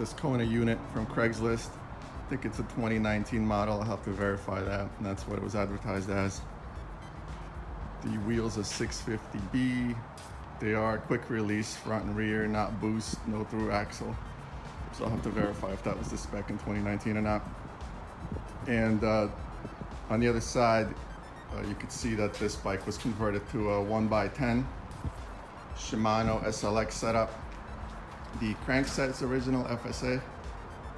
this Kona Unit from Craigslist. I think it's a 2019 model. I'll have to verify that. And that's what it was advertised as. The wheels are 650B. They are quick release, front and rear, not boost, no through axle. So I'll have to verify if that was the spec in 2019 or not. And on the other side, you could see that this bike was converted to a 1x10 Shimano SLX setup. The crankset's original FSA,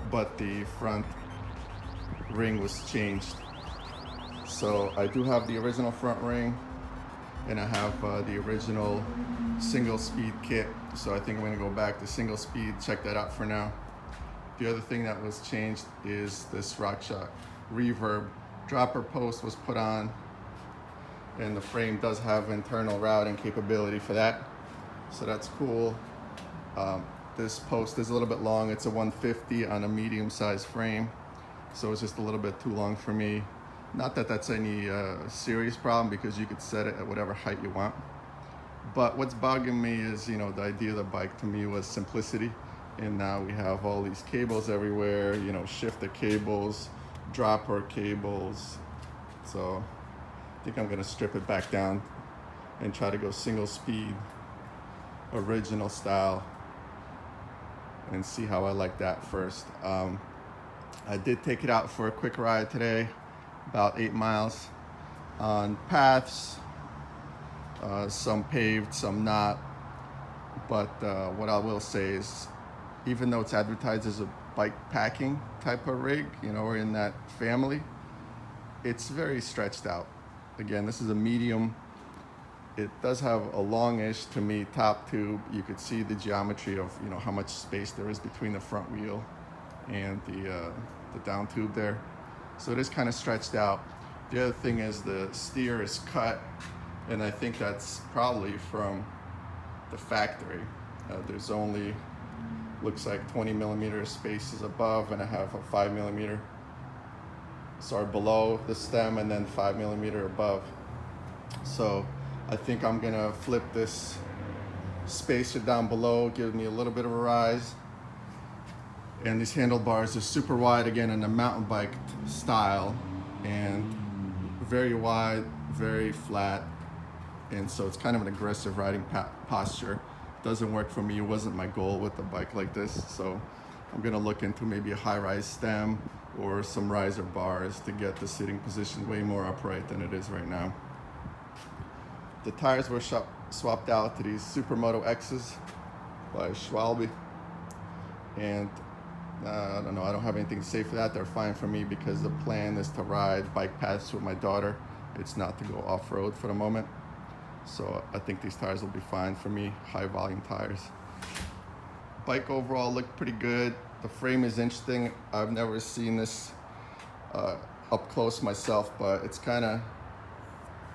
but the front ring was changed. So I do have the original front ring, and I have the original single speed kit. So I think I'm gonna go back to single speed, check that out for now. The other thing that was changed is this RockShox reverb dropper post was put on, and the frame does have internal routing capability for that. So that's cool. This post is a little bit long. It's a 150 on a medium sized frame. So it's just a little bit too long for me. Not that that's any serious problem, because you could set it at whatever height you want. But what's bugging me is, you know, the idea of the bike to me was simplicity. And now we have all these cables everywhere, you know, shifter cables, dropper cables. So I think I'm gonna strip it back down and try to go single speed, original style, and see how I like that first. I did take it out for a quick ride today, about 8 miles on paths, some paved, some not. But what I will say is, even though it's advertised as a bike packing type of rig, you know, we're in that family, it's very stretched out. Again, this is a medium. It does have a longish, to me, top tube. You could see the geometry of, you know, how much space there is between the front wheel and the down tube there. So it is kind of stretched out. The other thing is the steer is cut, and I think that's probably from the factory. There's only, looks like 20 millimeter spaces above, and I have a 5 millimeter, sorry, below the stem, and then 5 millimeter above. So I think I'm gonna flip this spacer down below, give me a little bit of a rise. And these handlebars are super wide, again, in the mountain bike style, and very wide, very flat. And so it's kind of an aggressive riding posture. Doesn't work for me. It wasn't my goal with a bike like this. So I'm gonna look into maybe a high-rise stem or some riser bars to get the sitting position way more upright than it is right now. The tires were swapped out to these Supermoto X's by Schwalbe. And I don't know, I don't have anything to say for that. They're fine for me, because the plan is to ride bike paths with my daughter. It's not to go off-road for the moment. So I think these tires will be fine for me, high volume tires. Bike overall looked pretty good. The frame is interesting. I've never seen this up close myself, but it's kind of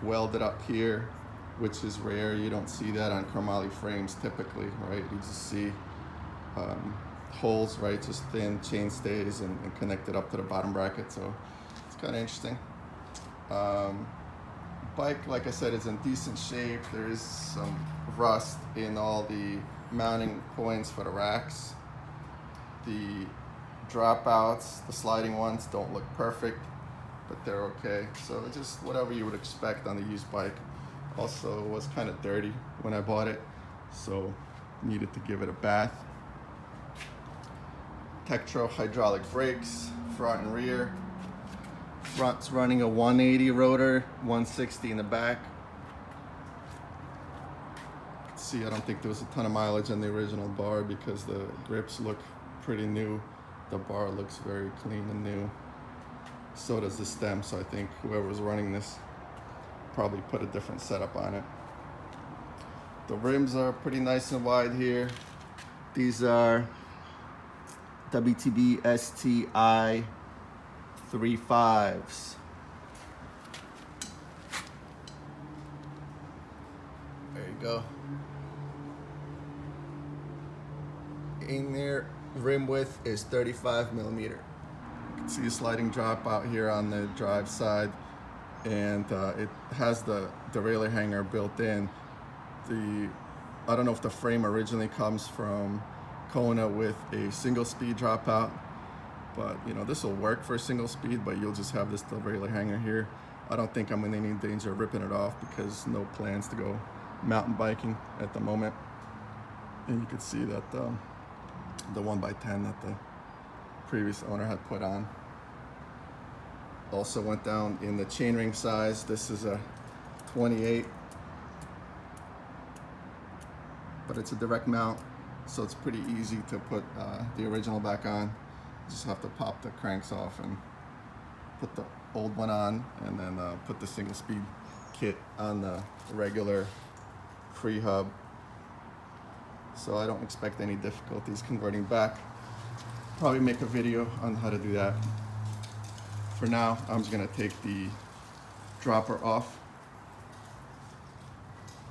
welded up here, which is rare. You don't see that on chromoly frames typically, right? You just see holes, right? Just thin chain stays and connected up to the bottom bracket. So it's kind of interesting. Bike, like I said, is in decent shape. There is some rust in all the mounting points for the racks. The dropouts, the sliding ones, don't look perfect, but they're okay. So it's just whatever you would expect on the used bike. Also, it was kind of dirty when I bought it, so needed to give it a bath. Tektro hydraulic brakes, front and rear. Front's running a 180 rotor, 160 in the back. See, I don't think there was a ton of mileage on the original bar, because the grips look pretty new. The bar looks very clean and new. So does the stem, so I think whoever's running this probably put a different setup on it. The rims are pretty nice and wide here. These are WTB STI 3.5s. There you go. In there, rim width is 35 millimeter. You can see a sliding drop out here on the drive side, and it has the derailleur hanger built in. I don't know if the frame originally comes from Kona with a single speed dropout. But you know, this will work for a single speed, but you'll just have this regular hanger here. I don't think I'm in any danger of ripping it off because no plans to go mountain biking at the moment. And you can see that the 1x10 that the previous owner had put on also went down in the chainring size. This is a 28, but it's a direct mount, so it's pretty easy to put the original back on. Just have to pop the cranks off and put the old one on, and then put the single speed kit on the regular free hub. So I don't expect any difficulties converting back. Probably make a video on how to do that. For now, I'm just gonna take the dropper off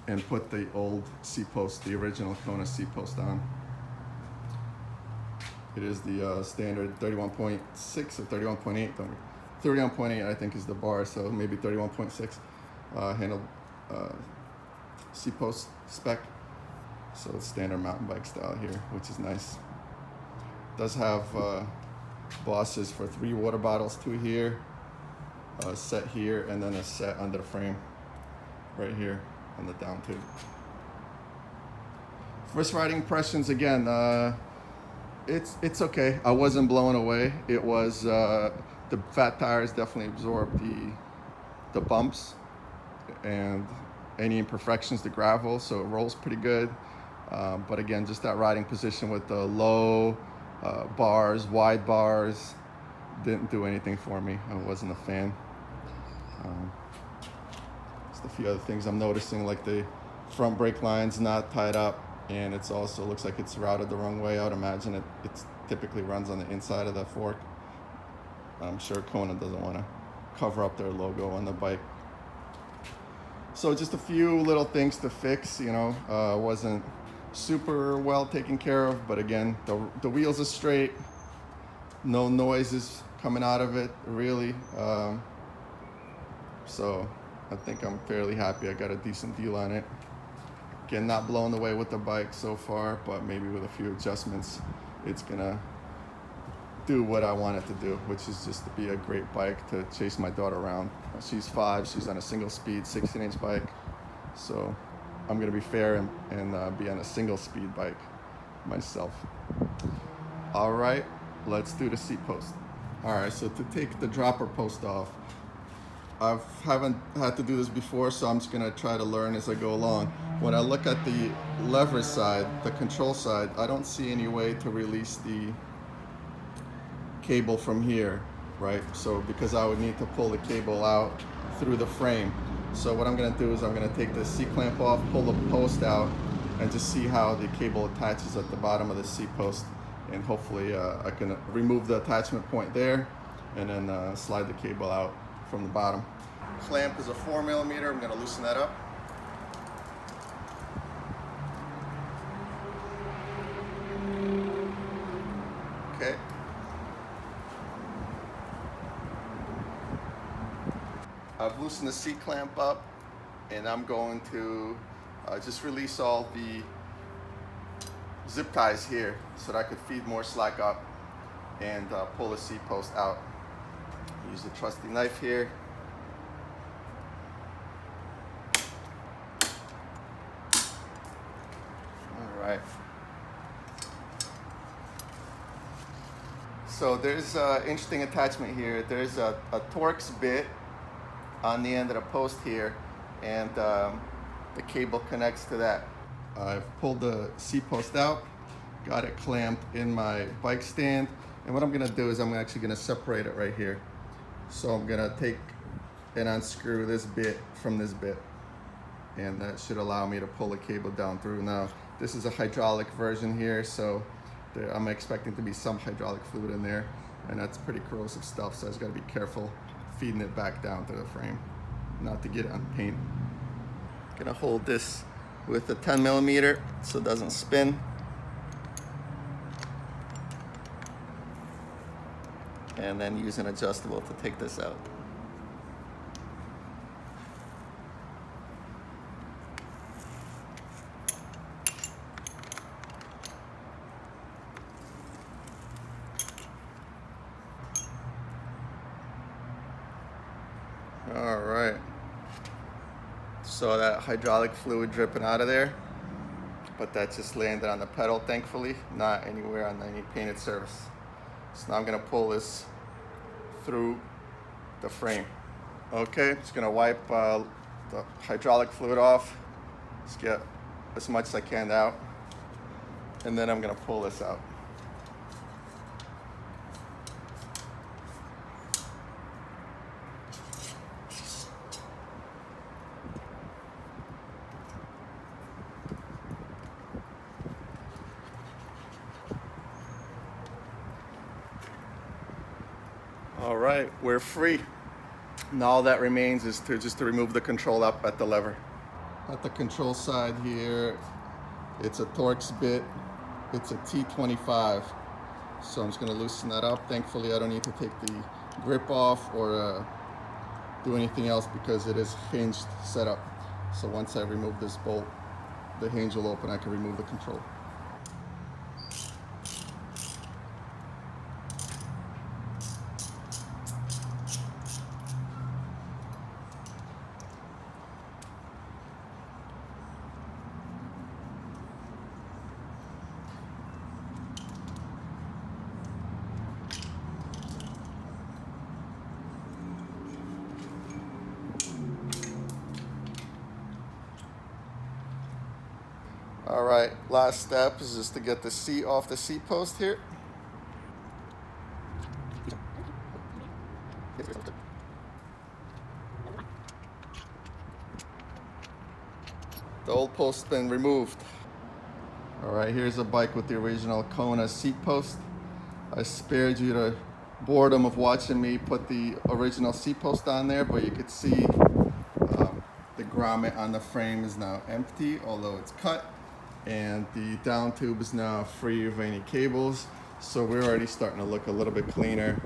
and put the old C-post, the original Kona C-post on. It is the standard 31.6 or 31.8. 31.8 I think is the bar, so maybe 31.6 handle C-post spec. So it's standard mountain bike style here, which is nice. Does have bosses for 3 water bottles, 2 here, a set here, and then a set under the frame right here on the down tube. First riding impressions, again, it's okay. I wasn't blown away. It was the fat tires definitely absorbed the bumps and any imperfections, the gravel, so it rolls pretty good. But again, just that riding position with the low bars, wide bars, didn't do anything for me. I wasn't a fan. Just a few other things I'm noticing, like the front brake line's not tied up, and it's also looks like it's routed the wrong way. I would imagine it typically runs on the inside of the fork. I'm sure Kona doesn't want to cover up their logo on the bike. So just a few little things to fix, you know. Wasn't super well taken care of, but again, the wheels are straight, no noises coming out of it really. So I think I'm fairly happy. I got a decent deal on it. Again, not blown away with the bike so far, but maybe with a few adjustments, it's gonna do what I want it to do, which is just to be a great bike to chase my daughter around. She's 5, she's on a single speed 16-inch bike, so I'm gonna be fair and be on a single speed bike myself. All right, let's do the seat post. All right, so to take the dropper post off, I haven't had to do this before, so I'm just gonna try to learn as I go along. When I look at the lever side, the control side, I don't see any way to release the cable from here, right? So because I would need to pull the cable out through the frame. So what I'm gonna do is I'm gonna take the C-clamp off, pull the post out, and just see how the cable attaches at the bottom of the C-post. And hopefully I can remove the attachment point there and then slide the cable out from the bottom. Clamp is a 4mm, I'm gonna loosen that up. Okay. I've loosened the C-clamp up, and I'm going to just release all the zip ties here so that I could feed more slack up and pull the C-post out. Use the trusty knife here. All right. So there's an interesting attachment here. There's a Torx bit on the end of the post here, and the cable connects to that. I've pulled the C-post out, got it clamped in my bike stand, and what I'm gonna do is I'm actually gonna separate it right here. So I'm gonna take and unscrew this bit from this bit, and that should allow me to pull the cable down through. Now, this is a hydraulic version here, so I'm expecting to be some hydraulic fluid in there, and that's pretty corrosive stuff, so I just gotta be careful feeding it back down to the frame, not to get it on paint. Gonna hold this with a 10mm so it doesn't spin. And then use an adjustable to take this out. All right. So that hydraulic fluid dripping out of there, but that just landed on the pedal, thankfully, not anywhere on any painted surface. So now I'm gonna pull this through the frame. Okay, just gonna wipe the hydraulic fluid off. Just get as much as I can out, and then I'm gonna pull this out. All right, we're free. Now all that remains is to remove the control up at the lever. At the control side here, it's a Torx bit. It's a T25. So I'm just gonna loosen that up. Thankfully, I don't need to take the grip off or do anything else because it is hinged setup. So once I remove this bolt, the hinge will open, I can remove the control. All right, last step is just to get the seat off the seat post here. The old post's been removed. All right, here's a bike with the original Kona seat post. I spared you the boredom of watching me put the original seat post on there, but you could see the grommet on the frame is now empty, although it's cut, and the down tube is now free of any cables. So we're already starting to look a little bit cleaner.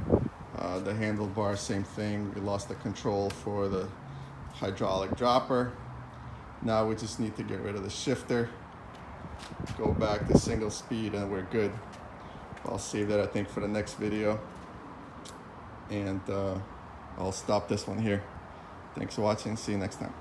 The handlebar, same thing. We lost the control for the hydraulic dropper. Now we just need to get rid of the shifter, go back to single speed, and we're good. I'll save that, I think, for the next video. And I'll stop this one here. Thanks for watching. See you next time.